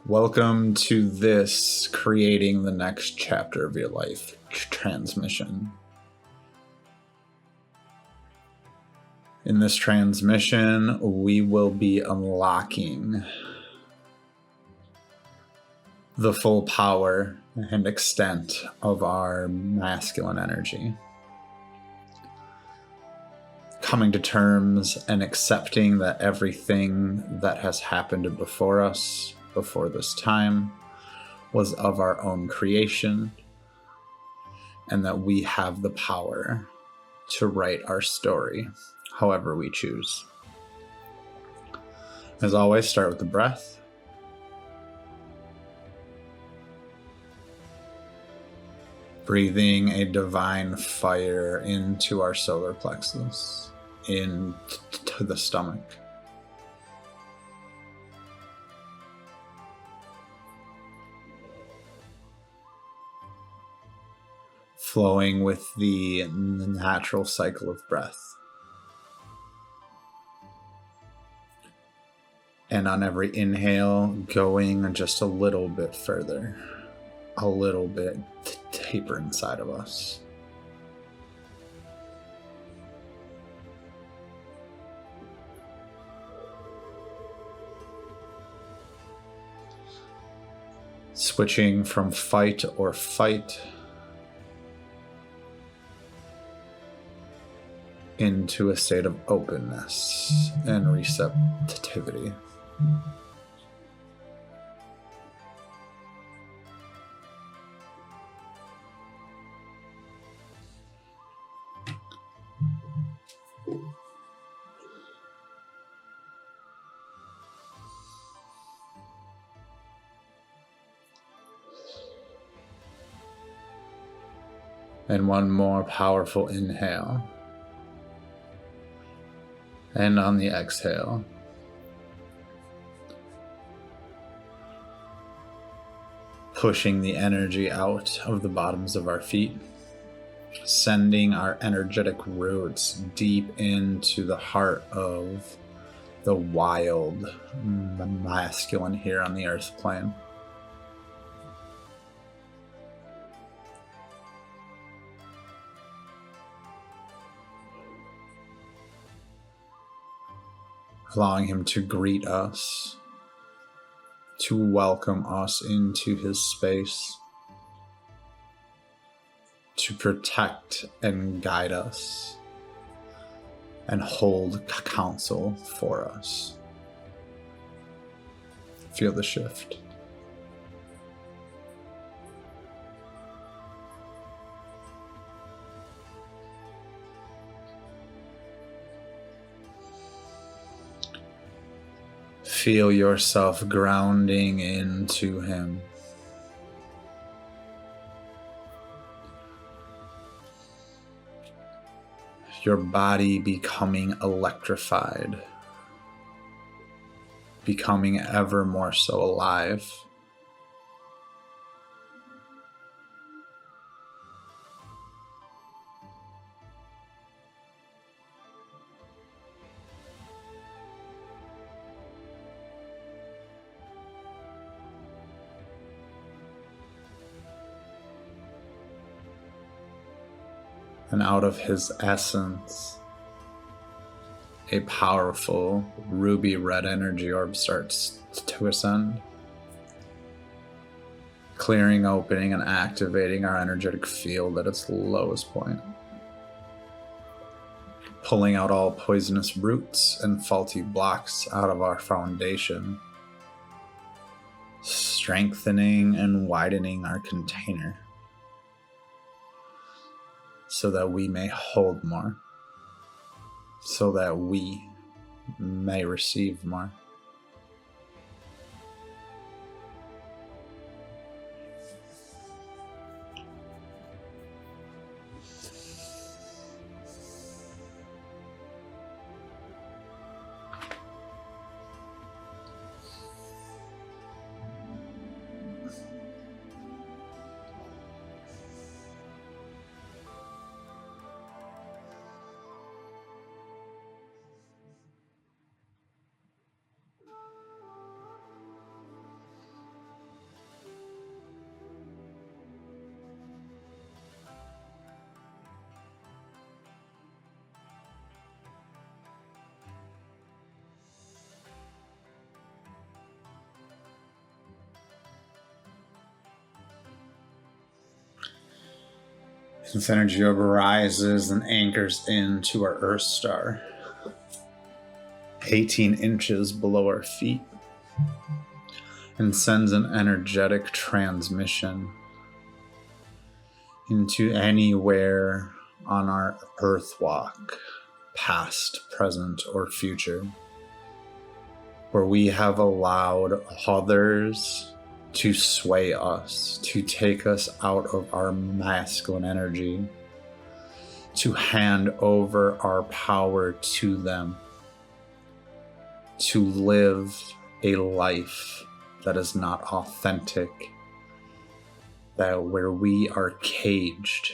Welcome to this Creating the Next Chapter of Your Life transmission. In this transmission, we will be unlocking the full power and extent of our masculine energy. Coming to terms and accepting that everything that has happened before us, before this time, was of our own creation, and that we have the power to write our story however we choose. As always, start with the breath. Breathing a divine fire into our solar plexus, into the stomach. Flowing with the natural cycle of breath. And on every inhale, going just a little bit further, a little bit deeper inside of us. Switching from fight or fight into a state of openness and receptivity. And one more powerful inhale. And on the exhale, pushing the energy out of the bottoms of our feet, sending our energetic roots deep into the heart of the wild masculine here on the earth plane. Allowing him to greet us, to welcome us into his space, to protect and guide us, and hold counsel for us. Feel the shift. Feel yourself grounding into him. Your body becoming electrified, becoming ever more so alive. And out of his essence, a powerful ruby red energy orb starts to ascend, clearing, opening, and activating our energetic field at its lowest point, pulling out all poisonous roots and faulty blocks out of our foundation, strengthening and widening our container, so that we may hold more, so that we may receive more. This energy orb rises and anchors into our Earth star, 18 inches below our feet, and sends an energetic transmission into anywhere on our Earth walk, past, present, or future, where we have allowed others to sway us, to take us out of our masculine energy, to hand over our power to them, to live a life that is not authentic, that where we are caged.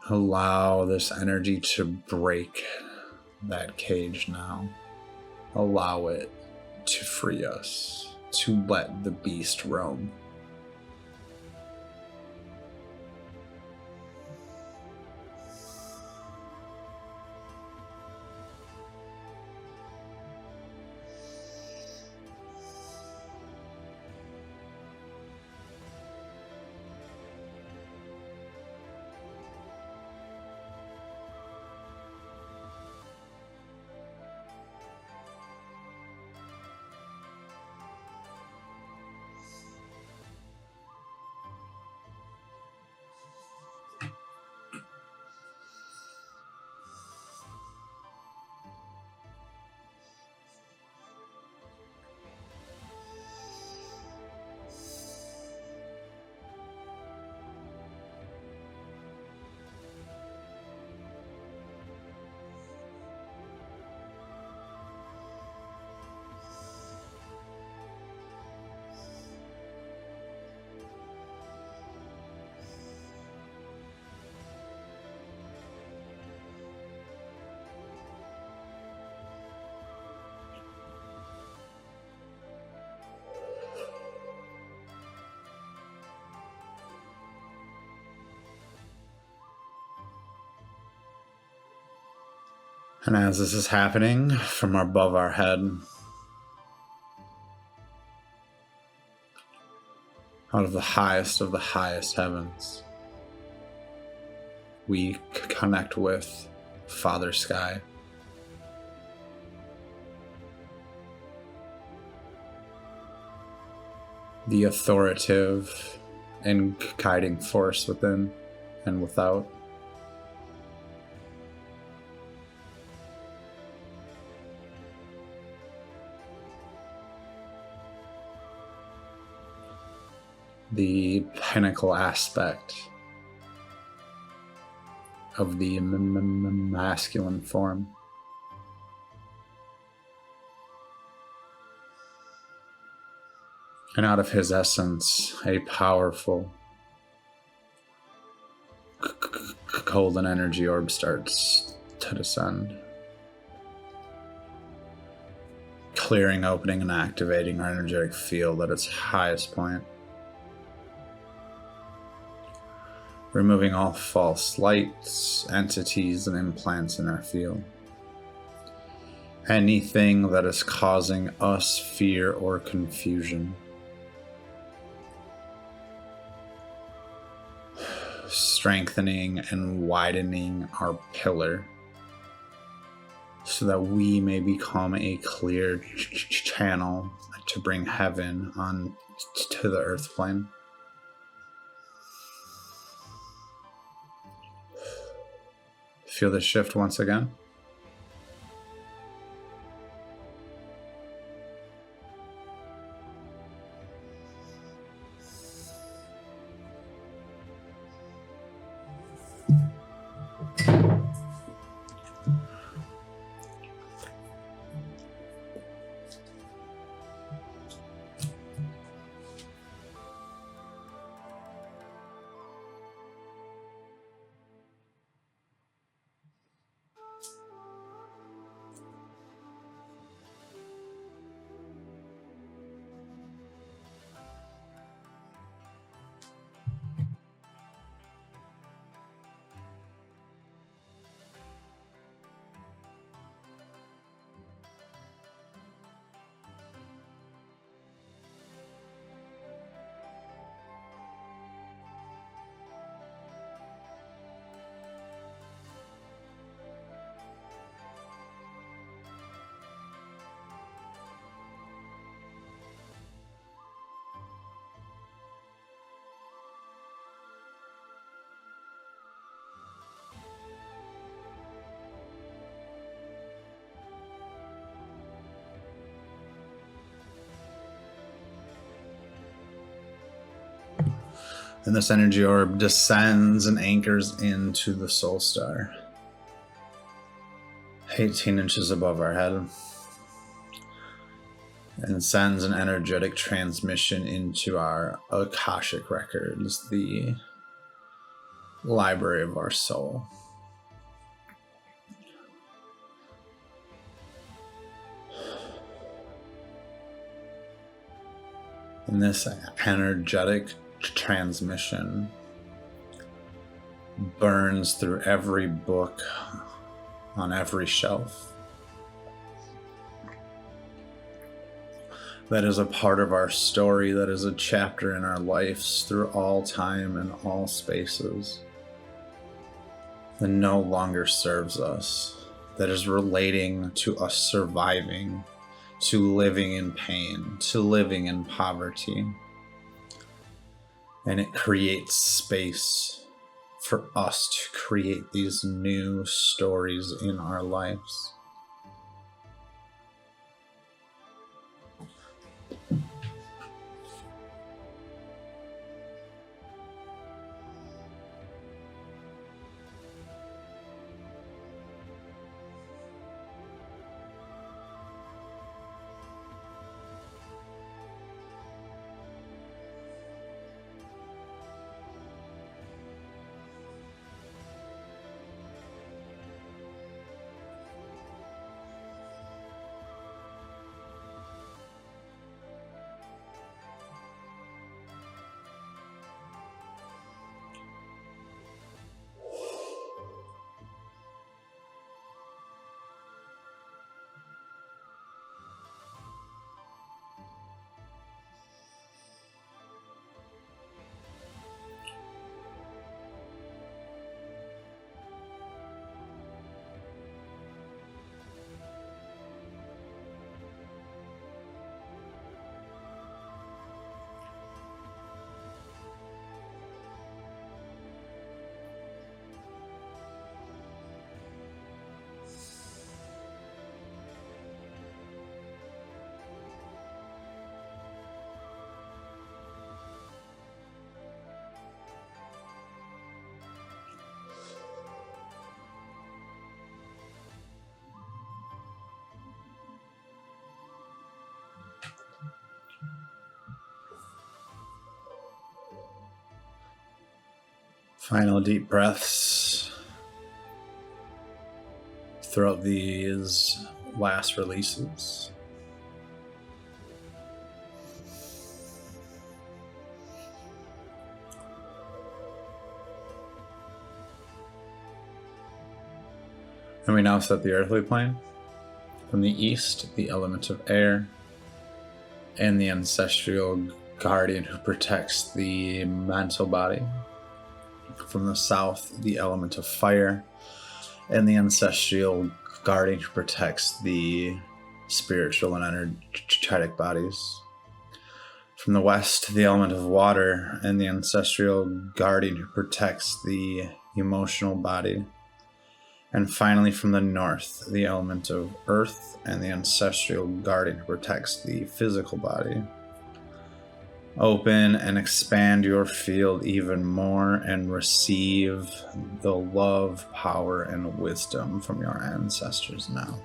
Allow this energy to break that cage now. Allow it to free us, to let the beast roam. And as this is happening from above our head, out of the highest heavens, we connect with Father Sky. The authoritative and guiding force within and without. The pinnacle aspect of the masculine form. And out of his essence, a powerful golden energy orb starts to descend, clearing, opening, and activating our energetic field at its highest point, removing all false lights, entities, and implants in our field. Anything that is causing us fear or confusion. Strengthening and widening our pillar so that we may become a clear channel to bring heaven on to the earth plane. Feel the shift once again. And this energy orb descends and anchors into the soul star, 18 inches above our head, and sends an energetic transmission into our Akashic records, the library of our soul. And this energetic transmission burns through every book on every shelf that is a part of our story, that is a chapter in our lives through all time and all spaces, that no longer serves us, that is relating to us surviving, to living in pain, to living in poverty. And it creates space for us to create these new stories in our lives. Final deep breaths throughout these last releases. And we now set the earthly plane. From the east, the element of air and the ancestral guardian who protects the mental body. From the south, the element of fire and the ancestral guardian who protects the spiritual and energetic bodies. From the west, the element of water and the ancestral guardian who protects the emotional body. And finally, from the north, the element of earth and the ancestral guardian who protects the physical body. Open and expand your field even more and receive the love, power, and wisdom from your ancestors now.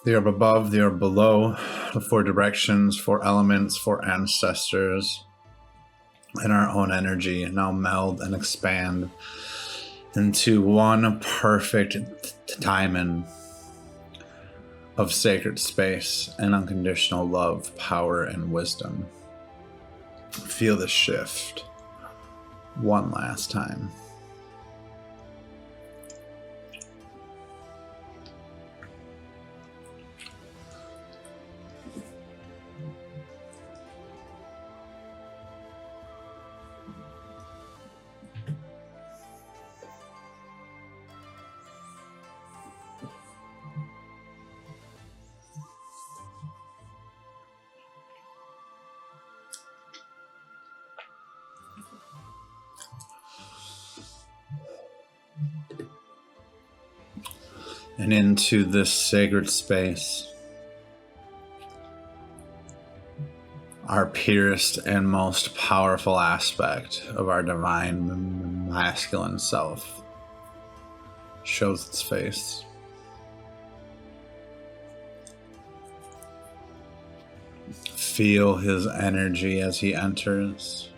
The orb above, the orb below, the 4 directions, 4 elements, 4 ancestors, and our own energy now meld and expand into one perfect diamond of sacred space and unconditional love, power, and wisdom. Feel the shift one last time. And into this sacred space, our purest and most powerful aspect of our divine masculine self shows its face. Feel his energy as he enters.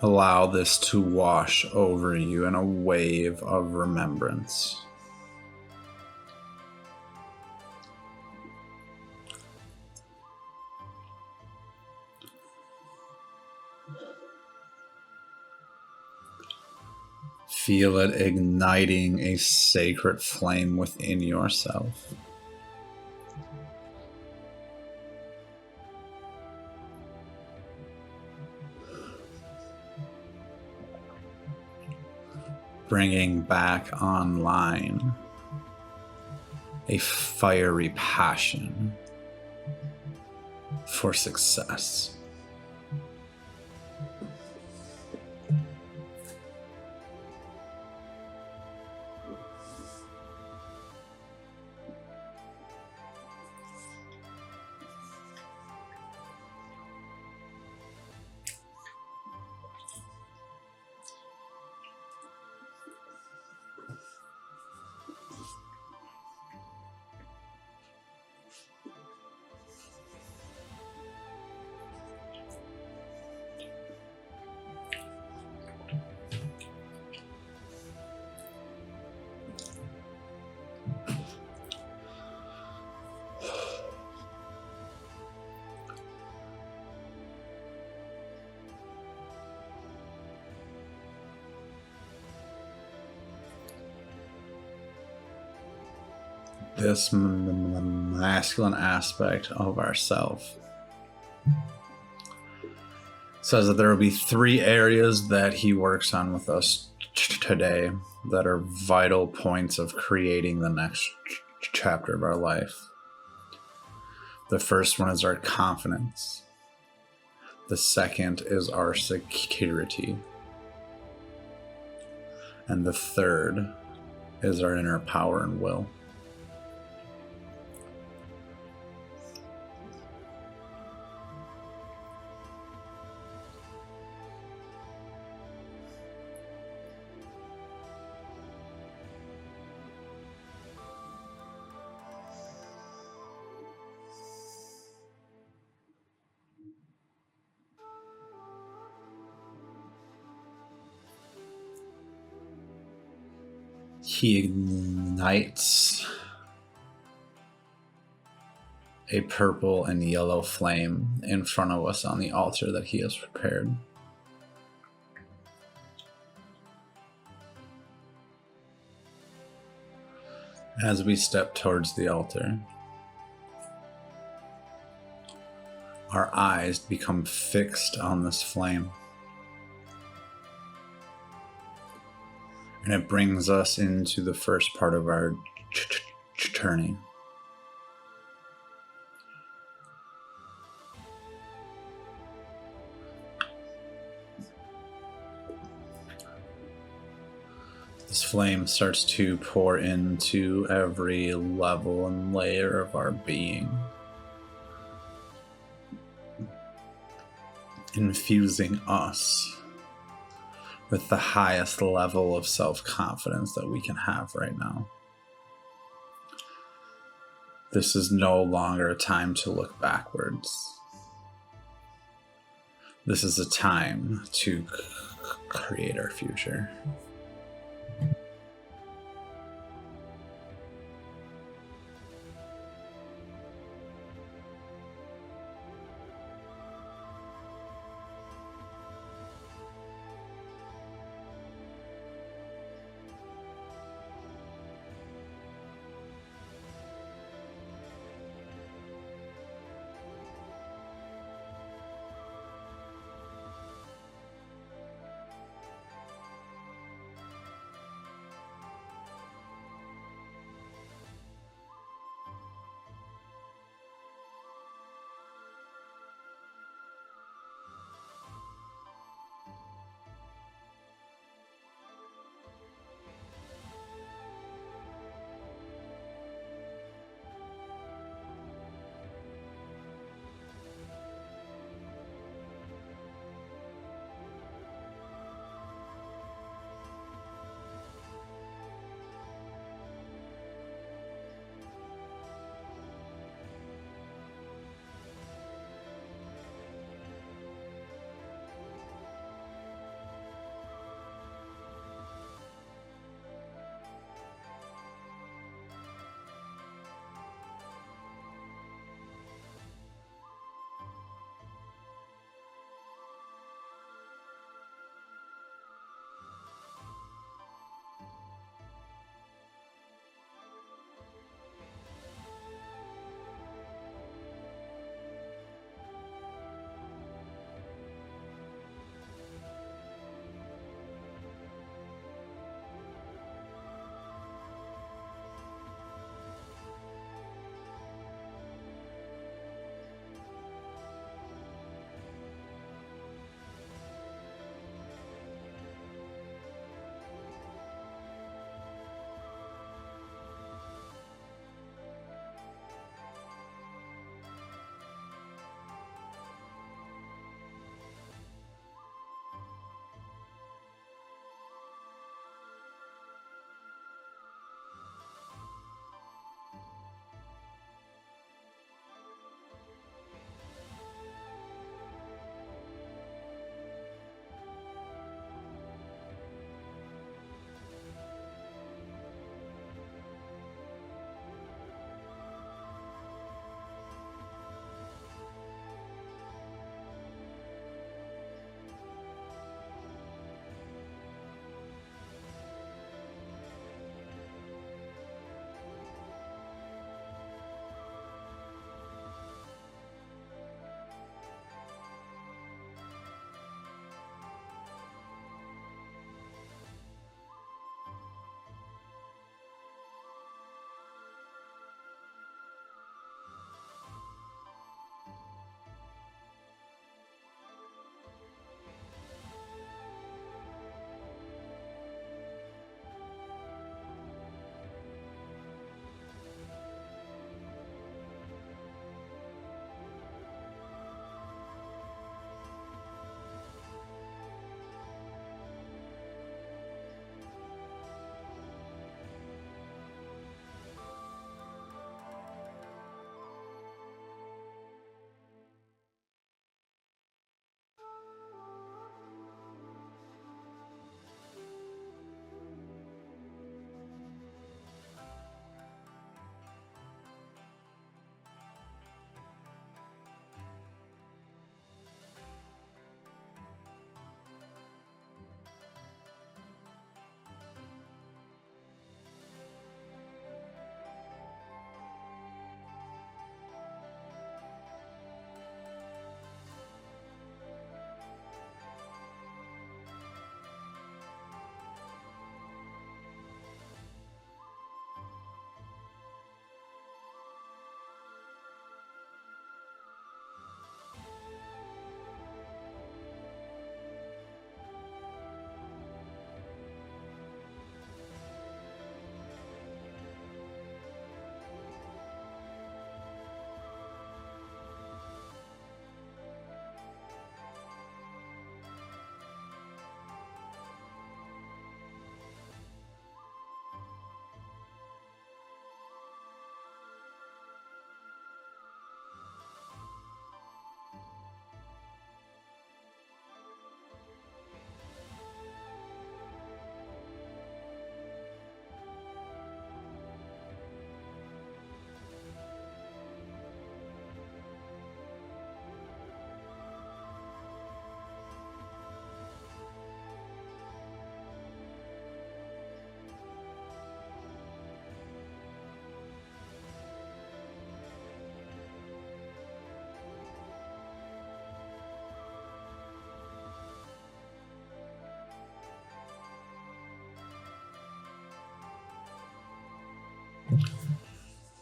Allow this to wash over you in a wave of remembrance. Feel it igniting a sacred flame within yourself. Bringing back online a fiery passion for success. This masculine aspect of ourself says that there will be 3 areas that he works on with us today that are vital points of creating the next chapter of our life. The first one is our confidence. The second is our security. And the third is our inner power and will. He ignites a purple and yellow flame in front of us on the altar that he has prepared. As we step towards the altar, our eyes become fixed on this flame. And it brings us into the first part of our journey. This flame starts to pour into every level and layer of our being, infusing us with the highest level of self-confidence that we can have right now. This is no longer a time to look backwards. This is a time to create our future.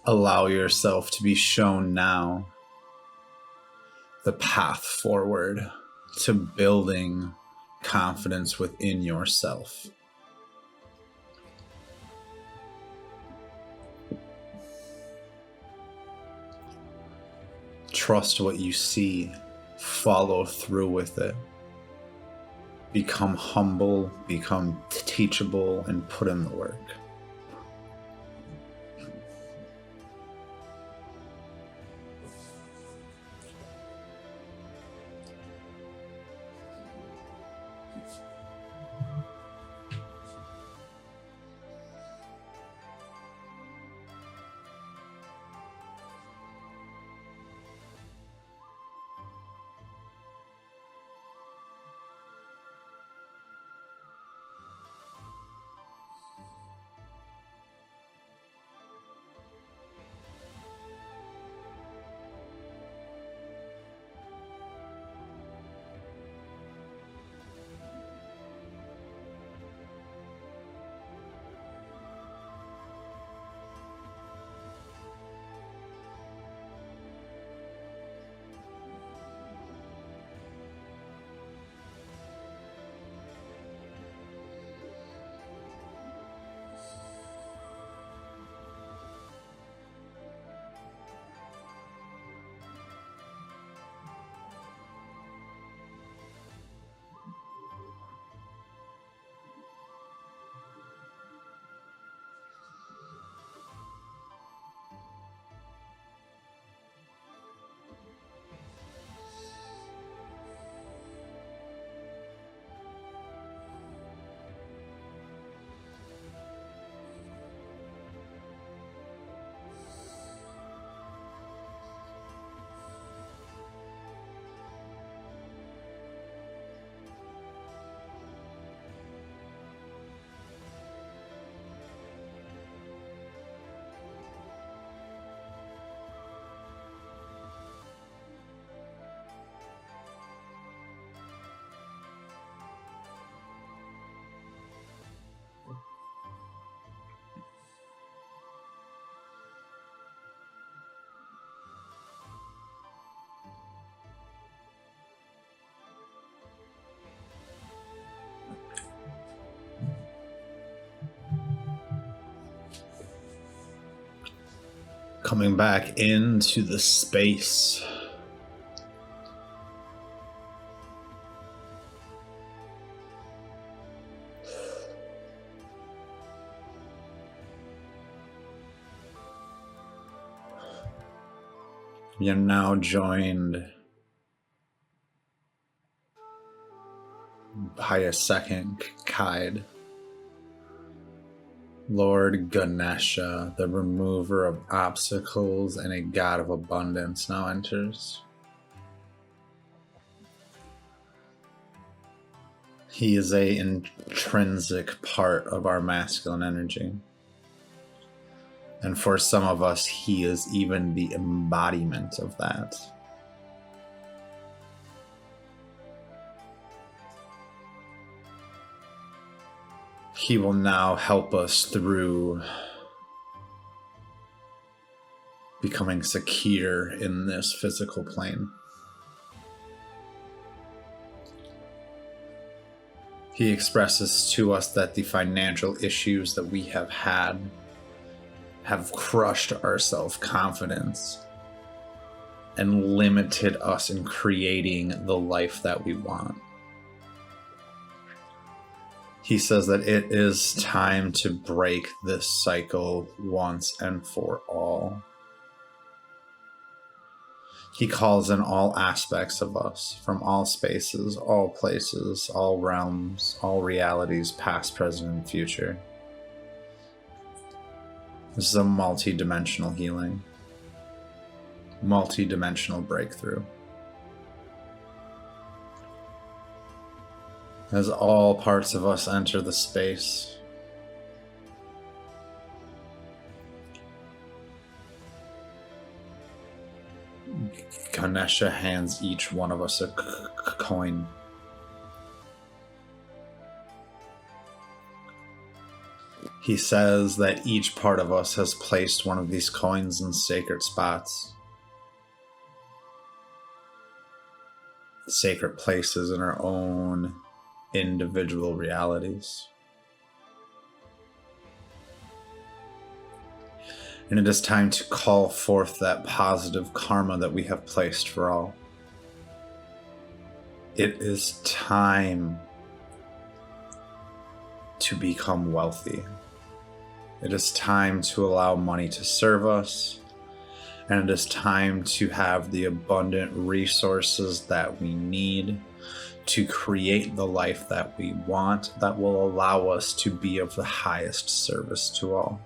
Allow yourself to be shown now the path forward to building confidence within yourself. Trust what you see, follow through with it. Become humble, become teachable, and put in the work. Coming back into the space. You're now joined by a second guide. Lord Ganesha, the remover of obstacles and a god of abundance, now enters. He is an intrinsic part of our masculine energy. And for some of us, he is even the embodiment of that. He will now help us through becoming secure in this physical plane. He expresses to us that the financial issues that we have had have crushed our self-confidence and limited us in creating the life that we want. He says that it is time to break this cycle once and for all. He calls in all aspects of us, from all spaces, all places, all realms, all realities, past, present, and future. This is a multi-dimensional healing, multi-dimensional breakthrough. As all parts of us enter the space, Ganesha hands each one of us a coin. He says that each part of us has placed one of these coins in sacred spots, sacred places in our own individual realities. And it is time to call forth that positive karma that we have placed for all. It is time to become wealthy. It is time to allow money to serve us. And it is time to have the abundant resources that we need to create the life that we want, that will allow us to be of the highest service to all.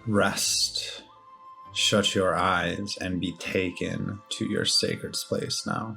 Rest, shut your eyes, and be taken to your sacred space now.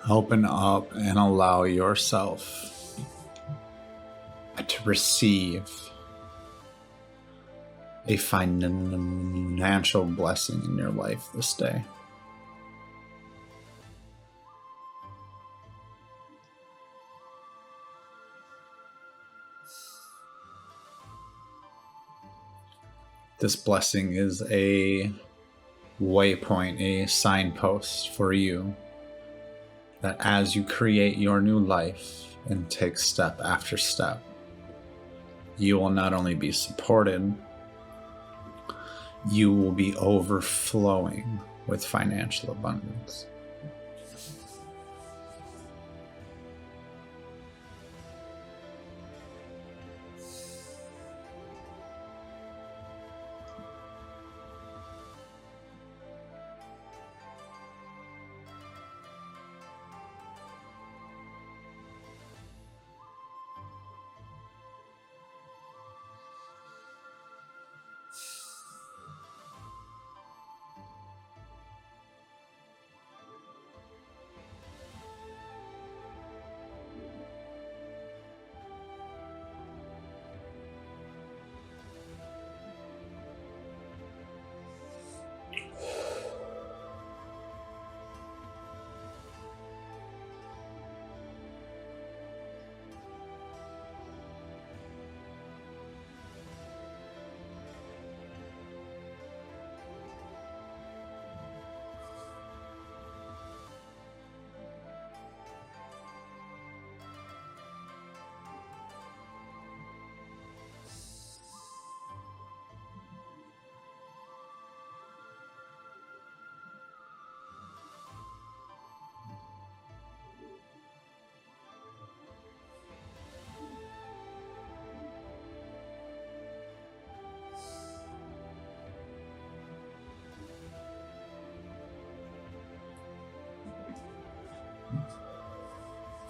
Open up and allow yourself to receive a financial blessing in your life this day. This blessing is a waypoint, a signpost for you that as you create your new life and take step after step, you will not only be supported, you will be overflowing with financial abundance.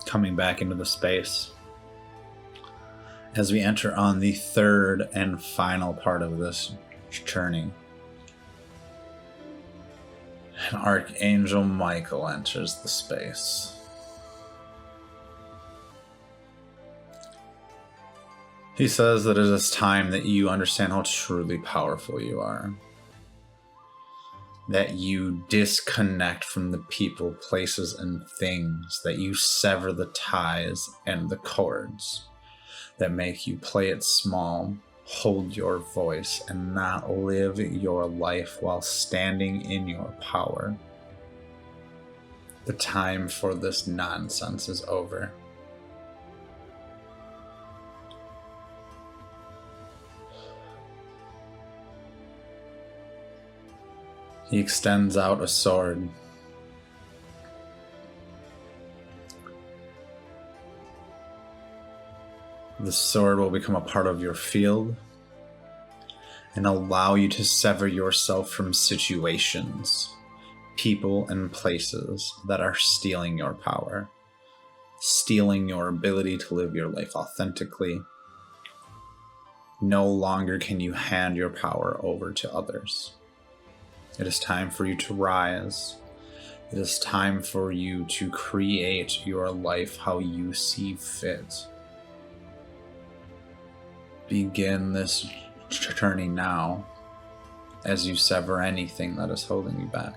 Coming back into the space as we enter on the third and final part of this journey. And Archangel Michael enters the space. He says that it is time that you understand how truly powerful you are. That you disconnect from the people, places, and things, that you sever the ties and the cords that make you play it small, hold your voice, and not live your life while standing in your power. The time for this nonsense is over. He extends out a sword. The sword will become a part of your field and allow you to sever yourself from situations, people, and places that are stealing your power, stealing your ability to live your life authentically. No longer can you hand your power over to others. It is time for you to rise. It is time for you to create your life how you see fit. Begin this journey now as you sever anything that is holding you back.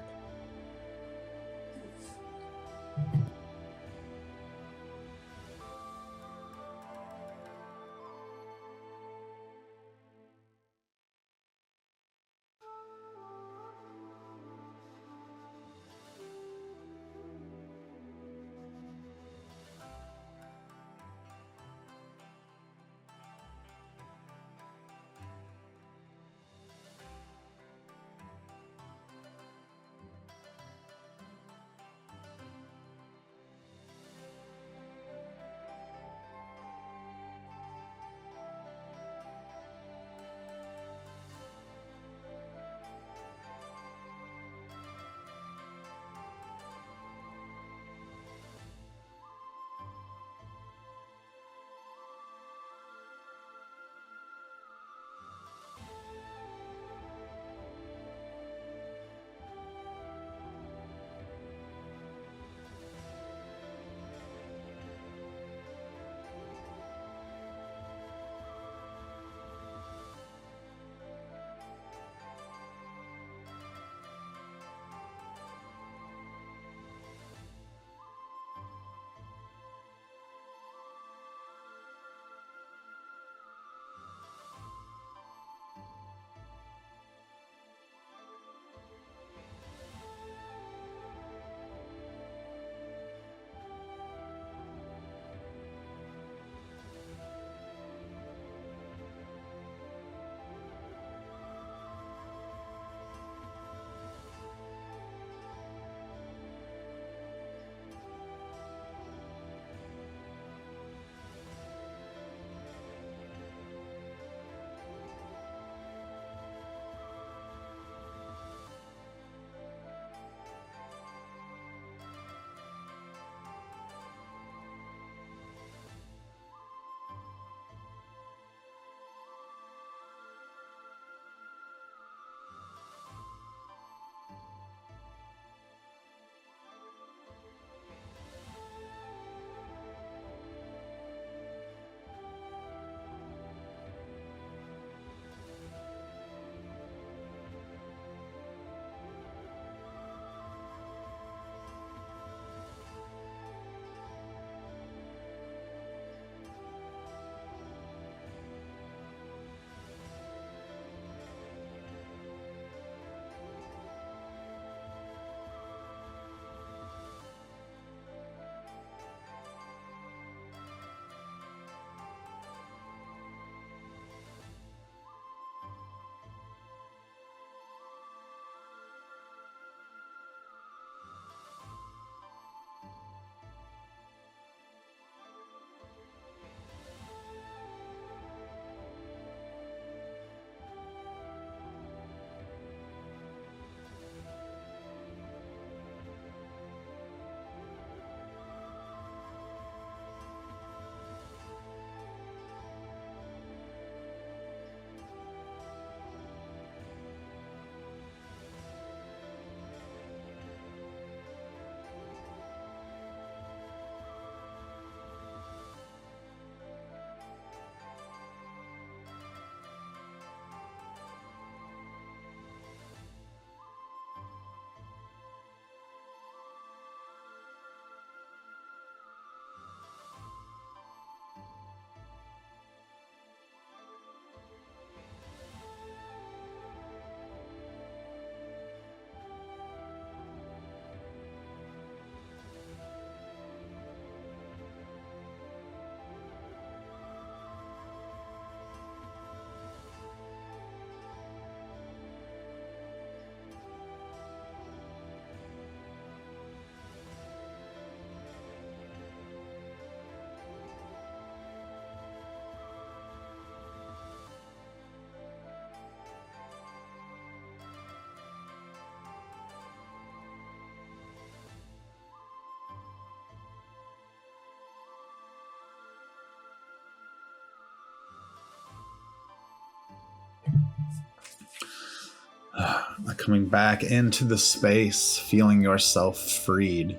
Coming back into the space, feeling yourself freed.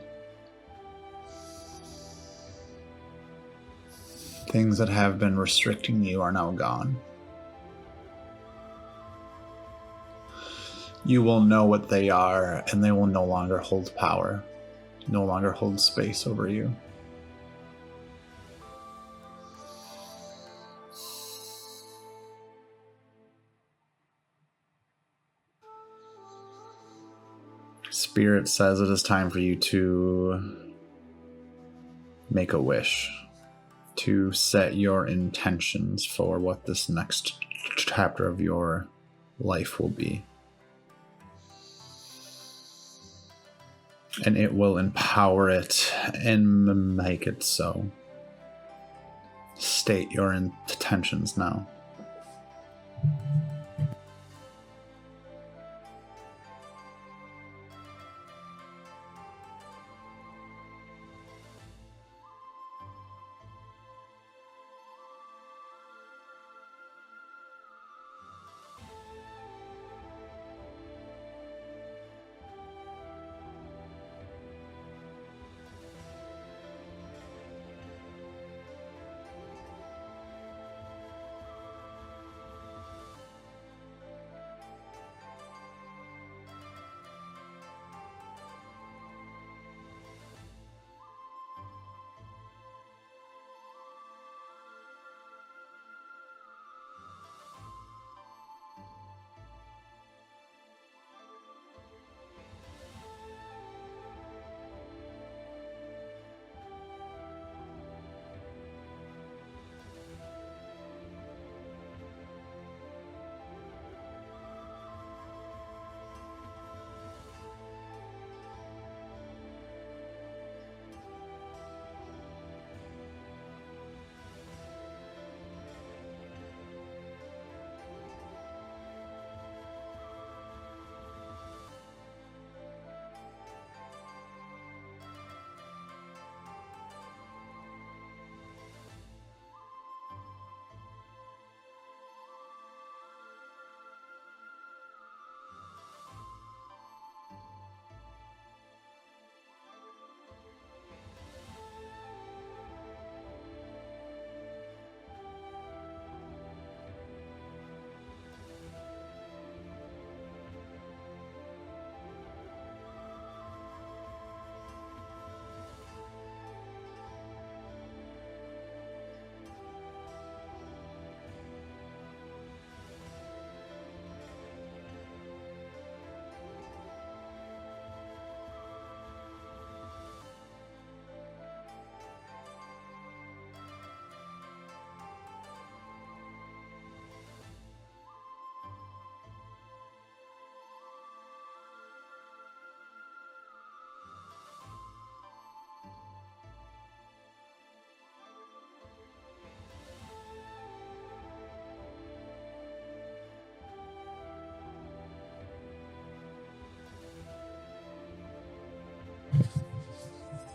Things that have been restricting you are now gone. You will know what they are, and they will no longer hold power, no longer hold space over you. Spirit says it is time for you to make a wish, to set your intentions for what this next chapter of your life will be. And it will empower it and make it so. State your intentions now.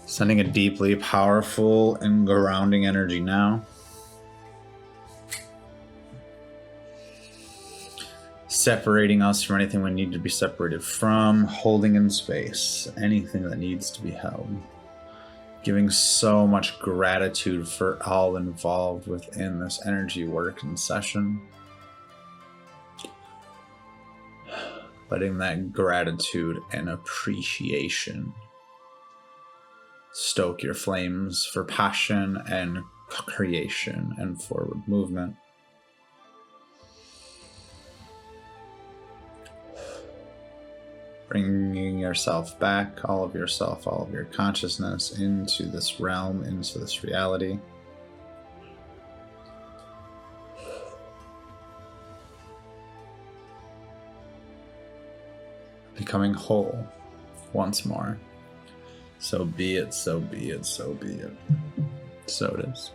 Sending a deeply powerful and grounding energy now. Separating us from anything we need to be separated from, holding in space anything that needs to be held. Giving so much gratitude for all involved within this energy work and session. Letting that gratitude and appreciation stoke your flames for passion and creation and forward movement. Bringing yourself back, all of yourself, all of your consciousness into this realm, into this reality. Becoming whole once more. So be it, so be it, so be it. So it is.